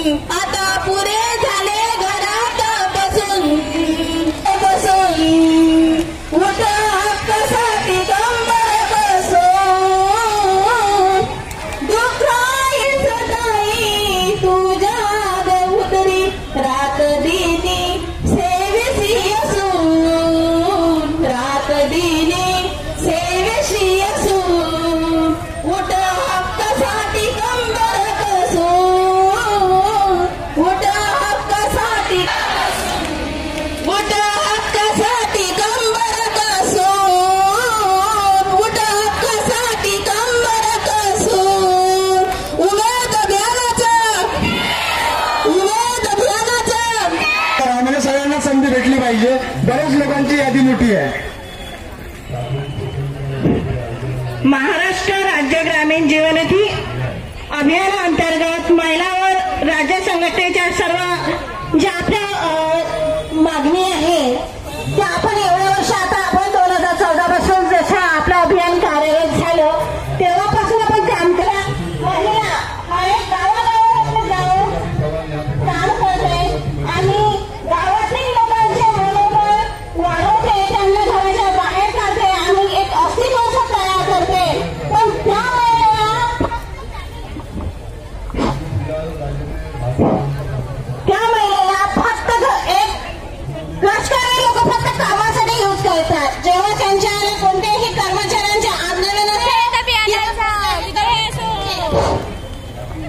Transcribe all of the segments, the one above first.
आता पुरे झाले घरात बसून बसून उठ हक्कासाठी कंबर बसून दुःखायचं नाही तुझ्या उदरी रात दिनी सेवेशी असून रात दिनी सेवेशी असून उठ हक्कासाठी कंबर बसून उठ हक्कासाठी उठ हक्कासाठी कंबर कसून उठ हक्कासाठी कंबर कसून उमेद अभियानाचं आम्हाला सगळ्यांना संधी भेटली पाहिजे। बऱ्याच लोकांची यादी मोठी आहे। महाराष्ट्र राज्य ग्रामीण जीवननिधी अभियानाअंतर्गत महिलांवर राज्य संघटनेच्या सर्व ज्या आपल्या मागणी आहे त्या आपण एवढ्या वर्ष आता आपण 2014 पासून जसं आपलं अभियान कार्यरत झालं तेव्हापासून आपण काम करा महिला काम करते आणि गावातील लोकांचे मनोबल वाढवते, त्यांना घराच्या बाहेर काढते आणि एक अस्तित्व तयार करते। पण त्या महिलेला फक्त एक राजकारणी लोक फक्त कामासाठी यूज करतात। जेव्हा त्यांच्या कोणत्याही कर्मचाऱ्यांच्या आंदोलन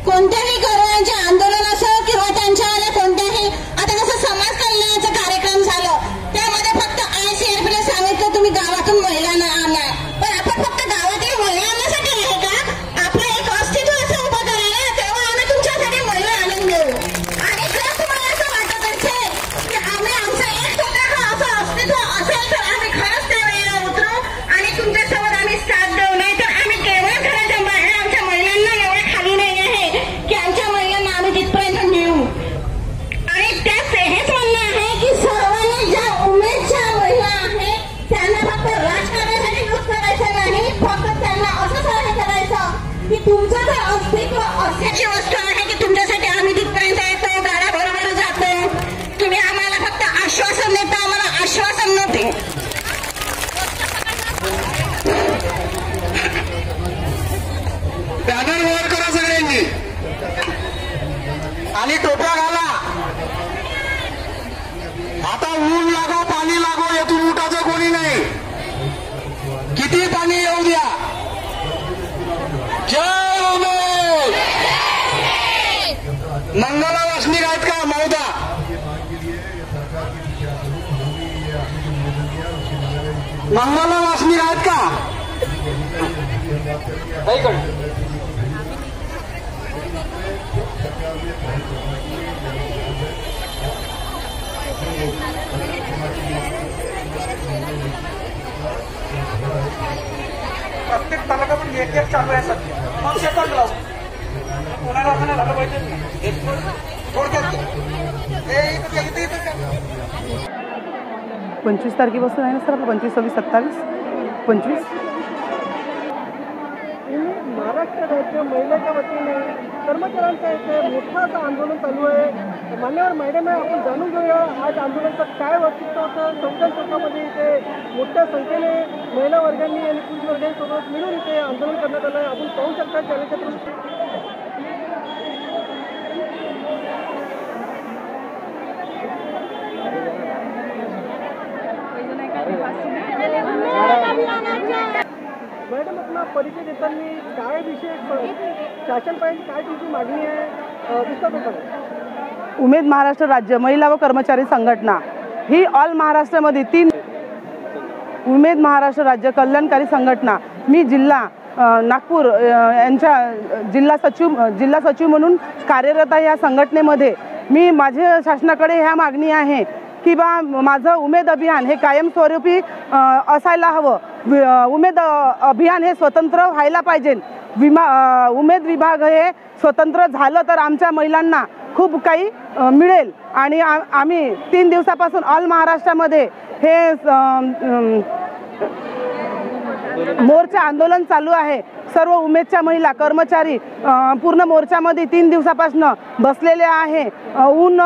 कोणत्याही कर्मचाऱ्यांचे आंदोलन असो किंवा त्यांच्या कोणत्याही आता जसं समाज कल्याणाचा कार्यक्रम झालं त्यामध्ये फक्त ICRPने सांगितलं तुम्ही गावातून महिलांना आणा, पण आपण फक्त गावातील महिलांसाठी आहे का? आपलं एक अस्तित्व असं उभं करायला तेव्हा आम्ही तुमच्यासाठी महिला आणून देऊ। आणि जर तुम्हाला असं वाटत असेल की आम्ही आमचं एक स्वतः असं अस्तित्व असेल तर आम्ही खरंच त्या वेळेला उतरू आणि तुमच्यासोबत आम्ही साथ देऊ। नाही तर आम्ही केवळ घराच्या बाहेर आमच्या महिलांना एवढे खाली नाही आहे की आमच्या महिलांना आम्ही तिथपर्यंत नेऊ। आणि त्याच हेच म्हणणं आहे की सर्वांनी ज्या उमेदच्या महिला आहेत त्यांना फक्त राजकारणासाठी यूज करायचं नाही, फक्त त्यांना असं सहाय्य करायचं की तुमचं जर अस्तित्व असल्याची वस्तू आहे की तुमच्यासाठी आम्ही तिथपर्यंत येतो, गाड्याबरोबर जातो, तुम्ही आम्हाला फक्त आश्वासन देता, आम्हाला आश्वासन नव्हते। बॅनर वर करा सगळ्यांनी आणि टोप्या घाला। आता ऊन लागो पाणी लागो यातून उठायचं कोणी नाही, किती पाणी येऊ द्या। जय उमेद। मंगला वासनिक आहेत का मौदा? मंगला वासनिक आहेत का? प्रत्येक तालुक्यातून एक चालू आहे सध्या, मग शेतात लावू कोणाला आपल्याला झालं पाहिजे थोडक्यात 25 तारखेपासून आहे ना सर आपलं 25, 26, 27, 25 महाराष्ट्र राज्य महिलेच्या वतीने कर्मचाऱ्यांचं एक मोठं असं आंदोलन चालू आहे। मान्यवर मॅडम आहे, आपण जाणून घेऊया आज आंदोलनाचं काय वक्तव्य होतं। चौदा चौकामध्ये इथे मोठ्या संख्येने महिला वर्गांनी आणि पुरुष वर्गांसोबत मिळून इथे आंदोलन करण्यात आलं आहे। आपण पाहू शकता चॅनलच्या थ्रू मॅडम आपला परिचय देताना काय विषय शासन पाहिजे, काय तुमची मागणी आहे उमेद महाराष्ट्र राज्य महिला व कर्मचारी संघटना ही ऑल महाराष्ट्रामध्ये 3 उमेद महाराष्ट्र राज्य कल्याणकारी संघटना। मी जिल्हा नागपूर यांच्या जिल्हा सचिव म्हणून कार्यरत आहे। या संघटनेमध्ये मी माझ्या शासनाकडे ह्या मागणी आहे की बा माझं उमेद अभियान हे कायमस्वरूपी असायला हवं। उमेद अभियान हे स्वतंत्र व्हायला पाहिजे। उमेद विभाग हे स्वतंत्र झालं तर आमच्या महिलांना खूप काही मिळेल। आणि आम्ही 3 दिवसापासून ऑल महाराष्ट्रामध्ये हे मोर्चा आंदोलन चालू आहे। सर्व उमेदच्या महिला कर्मचारी पूर्ण मोर्चामध्ये 3 दिवसापासून बसलेले आहे. ऊन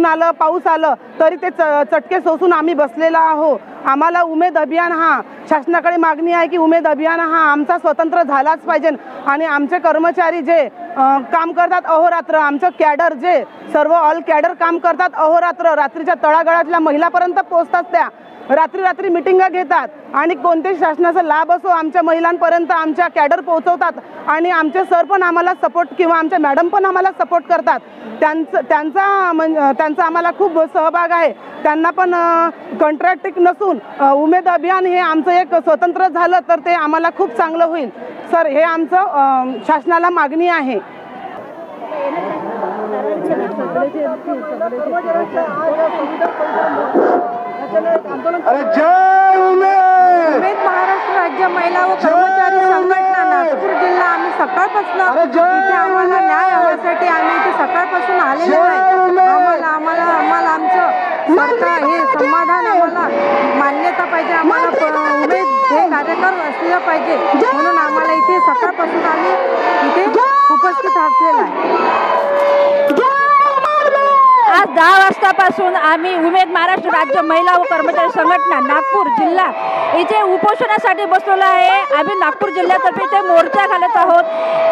आलं पाऊस आलं तरी ते चटके सोसून आम्ही बसलेला आहो. आम्हाला उमेद अभियान हा शासनाकडे मागणी आहे की उमेद अभियान हा आमचा स्वतंत्र झालाच पाहिजे आणि आमचे कर्मचारी जे काम करतात अहोरात्र, आमचं कॅडर जे सर्व ऑल कॅडर काम करतात अहोरात्र, रात्रीच्या तळागाळातल्या महिलापर्यंत पोहोचतात, त्या रात्री मिटिंगा घेतात आणि कोणत्याही शासनाचा लाभ असो आमच्या महिलांपर्यंत आमच्या कॅडर पोहोचवतात आणि आमचे सर पण आम्हाला सपोर्ट किंवा आमच्या मॅडम पण आम्हाला सपोर्ट करतात. त्यांचा आम्हाला खूप सहभाग आहे. त्यांना पण कॉन्ट्रॅक्टिक नसून उमेद अभियान हे आमचं एक स्वतंत्र झालं तर ते आम्हाला खूप चांगलं होईल सर, हे आमचं शासनाला मागणी आहे. अरे जय उमेद महाराष्ट्र राज्य महिला व कर्मचारी संघटना नागपूर जिल्हा आम्ही सकाळपासून इथे आम्हाला न्याय हव्यासाठी आम्ही इथे सकाळपासून आलेलो आहे. आम्हाला आमचं सरकार हे समाधान आम्हाला मान्यता पाहिजे, आम्हाला उमेद हे कार्यकर असलं पाहिजे म्हणून आम्हाला इथे सकाळपासून आम्ही इथे उपस्थित असलेला आहे. आज 10 वाजतापासून आम्ही उमेद महाराष्ट्र राज्य महिला व कर्मचारी संघटना नागपूर जिल्हा इथे उपोषणासाठी बसलेलो आहे. आम्ही नागपूर जिल्ह्यातर्फे इथे मोर्चा घालत आहोत.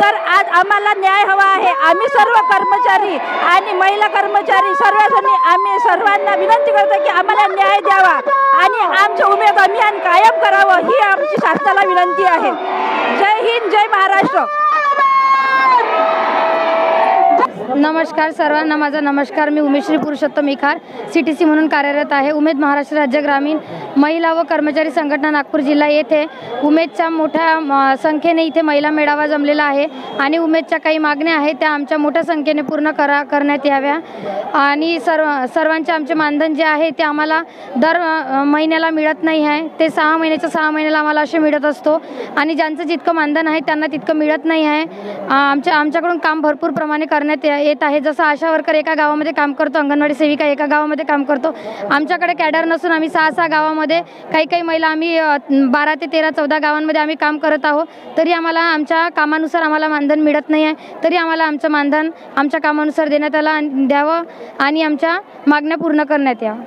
तर आज आम्हाला न्याय हवा आहे. आम्ही सर्व कर्मचारी आणि महिला कर्मचारी सर्वजणी आम्ही सर्वांना विनंती करतो की आम्हाला न्याय द्यावा आणि आमचं उमेद अभियान कायम करावं ही आमची शासनाला विनंती आहे. जय हिंद, जय महाराष्ट्र. नमस्कार सर्वांना, माझा नमस्कार. मी उमेश्री पुरुषोत्तम इखार CTC म्हणून कार्यरत आहे. उमेद महाराष्ट्र राज्य ग्रामीण महिला व कर्मचारी संघटना नागपूर जिल्हा येथे उमेदच्या मोठ्या संख्येने इथे महिला मेळावा जमलेला आहे आणि उमेदच्या काही मागण्या आहेत त्या आमच्या मोठ्या संख्येने पूर्ण करण्यात याव्या आणि सर्वांचे आमचे मानधन जे आहे ते आम्हाला दर महिन्याला मिळत नाही आहे. ते 6 महिन्याला आम्हाला असे मिळत असतो आणि ज्यांचं जितकं मानधन आहे त्यांना तितकं मिळत नाही आहे. आमच्याकडून काम भरपूर प्रमाणे करण्यात येत आहे. जसं आशा वर्कर एका गावामध्ये काम करतो, अंगणवाडी सेविका एका गावामध्ये काम करतो. आमच्याकडे कॅडर नसून आम्ही 6 गावामध्ये काही महिला आम्ही 12 ते 13 14 गावांमध्ये आम्ही काम करत आहोत. तरी आम्हाला आमच्या कामानुसार आम्हाला मानधन मिळत नाही आहे. तरी आम्हाला आमचं मानधन आमच्या कामानुसार देण्यात द्यावं आणि आमच्या मागण्या पूर्ण करण्यात यावं.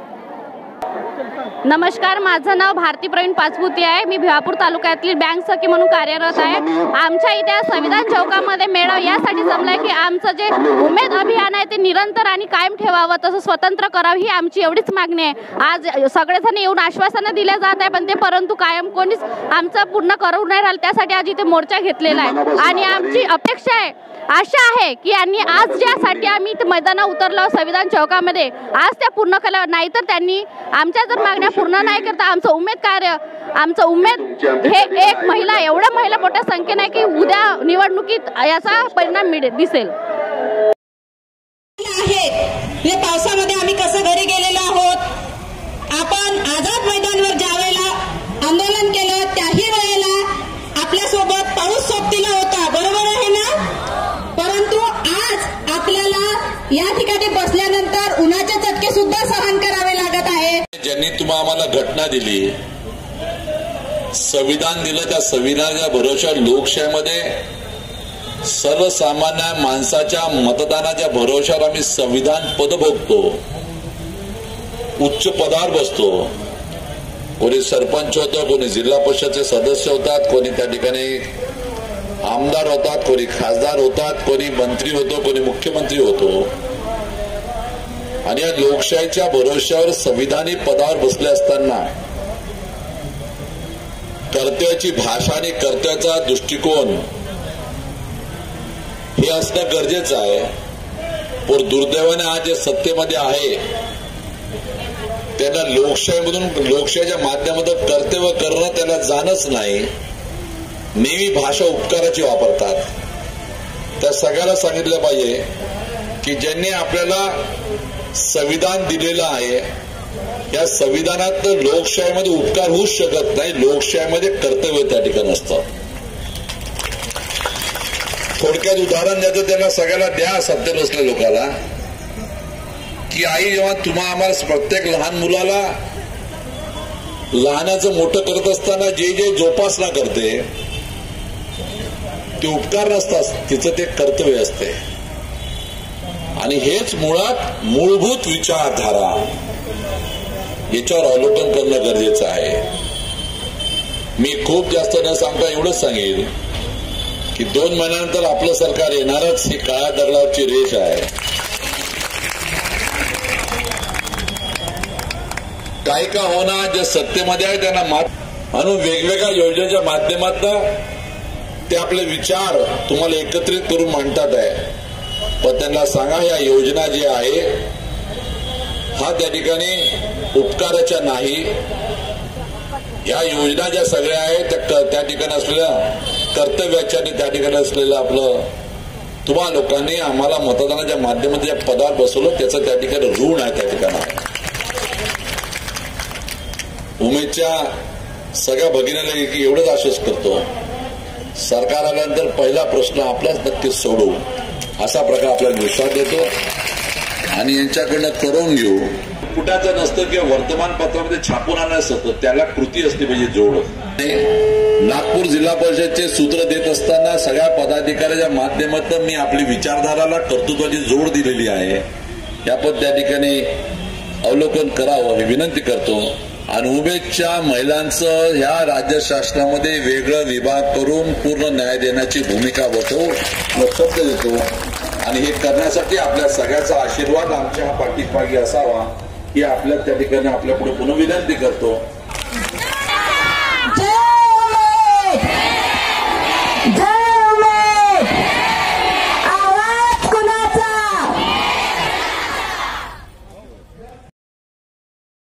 नमस्कार, माझं नाव भारती प्रवीण पाचपुते आहे. मी भिवापूर तालुक्यातील बँक सखी म्हणून कार्यरत आहे. आमच्या इथे संविधान चौकामध्ये मेळावा यासाठी जमलाय की आमचं जे उमेद अभियान आहे ते निरंतर आणि कायम ठेवावं, तसं स्वतंत्र करावं ही आमची एवढीच मागणी आहे. आज सगळेजण येऊन आश्वासनं दिल्या जात आहे पण ते परंतु कायम कोणीच आमचं पूर्ण करू नाही राहिलं. त्यासाठी आज इथे मोर्चा घेतलेला आहे आणि आमची अपेक्षा आहे, आशा आहे की यांनी आज ज्यासाठी आम्ही मैदानात उतरलो संविधान चौकामध्ये आज त्या पूर्ण केल्या, नाहीतर त्यांनी आमच्या जर मागण्या पूर्ण नाही करता आमचं उमेद हे एक महिला एवढ्या महिला मोठ्या संख्येने आहे की उद्या निवडणुकीत याचा परिणाम दिसेल. या पावसामध्ये आम्ही कसं घरी गेलेलो आहोत. आपण आझाद मैदानावर ज्या वेळेला आंदोलन केलं त्याही वेळेला आपल्यासोबत पाऊस सोबतीला होता, बरोबर आहे ना. परंतु आज आपल्याला या ठिकाणी बसल्यानंतर उन्हाचे चटके सुद्धा सहन करावे लागत आहे. ज्यांनी तुम्हाला आम्हाला घटना दिली, संविधान दिलं, त्या संविधानाच्या भरोश्यावर लोकशाहीमध्ये सर्वसामान्य माणसाच्या मतदानाच्या भरोश्यावर आम्ही संविधान पद भोगतो, उच्च पदावर बसतो. कोणी सरपंच होतं, कोणी जिल्हा परिषदचे सदस्य होतात, कोणी त्या ठिकाणी आमदार होतात, कोणी खासदार होतात, कोणी मंत्री होतो, कोणी मुख्यमंत्री होतो. आणि या लोकशाहीच्या भरोश्यावर संविधानिक पदावर बसले असताना कर्तव्याची भाषा आणि कर्तव्याचा दृष्टिकोन हे असणं गरजेचं आहे. पण दुर्दैवाने आज जे सत्तेमध्ये आहे त्यांना लोकशाहीच्या माध्यमातून कर्तव्य करणं त्याला जाणच नाही. नेहमी भाषा उपकाराची वापरतात. त्या सगळ्याला सांगितलं पाहिजे की ज्यांनी आपल्याला संविधान दिलेलं आहे या संविधानात लोकशाहीमध्ये उपकार होऊच शकत नाही, लोकशाहीमध्ये कर्तव्य त्या ठिकाणी असतं. थोडक्यात उदाहरण द्यायचं त्यांना सगळ्याला द्या सत्य नसल्या लोकांना की आई जेव्हा तुम्हा आम्हाला प्रत्येक लहान मुलाला लहानाचं मोठं करत असताना जे जोपासना करते ते उपकार नसतात, तिचं ते कर्तव्य असते. आणि हेच मुळात मूलभूत विचारधारा, याच्यावर अवलोकन करणं गरजेचं आहे. मी खूप जास्त न सांगता एवढंच सांगेल की 2 महिन्यानंतर आपलं सरकार येणारच, ही काळ्या दगडावरची रेष आहे. काही का होणार जे सत्तेमध्ये आहे त्यांना म्हणून वेगवेगळ्या योजनेच्या माध्यमातून ते आपले विचार तुम्हाला एकत्रित करून मांडतात आहे. पण त्यांना सांगा या योजना जी आहे हा त्या ठिकाणी उपकाराच्या नाही. या योजना ज्या सगळ्या आहेत त्या ठिकाणी असलेल्या कर्तव्याच्या आणि त्या ठिकाणी असलेलं आपलं तुम्हा लोकांनी आम्हाला मतदानाच्या माध्यमातून ज्या पदावर बसवलं त्याचं त्या ठिकाणी ऋण आहे. त्या ठिकाणी उमेदच्या सगळ्या भगिनीला एवढंच आश्वस्त करतो, सरकार आल्यानंतर पहिला प्रश्न आपलाच नक्कीच सोडवू असा प्रकार आपल्याला विश्वास देतो आणि यांच्याकडनं करून घेऊ. कुठाचं नसतं किंवा वर्तमानपत्रामध्ये छापून आणलं असतं, त्याला कृती असते म्हणजे जोड. नागपूर जिल्हा परिषदचे सूत्र देत असताना सगळ्या पदाधिकाऱ्याच्या माध्यमातून मी आपली विचारधाराला कर्तृत्वाची जोड दिलेली आहे. यापद त्या ठिकाणी अवलोकन करावं ही विनंती करतो. आणि उमेदच्या महिलांचं ह्या राज्य शासनामध्ये वेगळं विभाग करून पूर्ण न्याय देण्याची भूमिका वठवू शब्द देतो. आणि हे करण्यासाठी आपल्या सगळ्याचा आशीर्वाद आमच्या पाठीपाठी असावा ही आपल्या त्या ठिकाणी आपल्या पुढे पुन्हा विनंती करतो.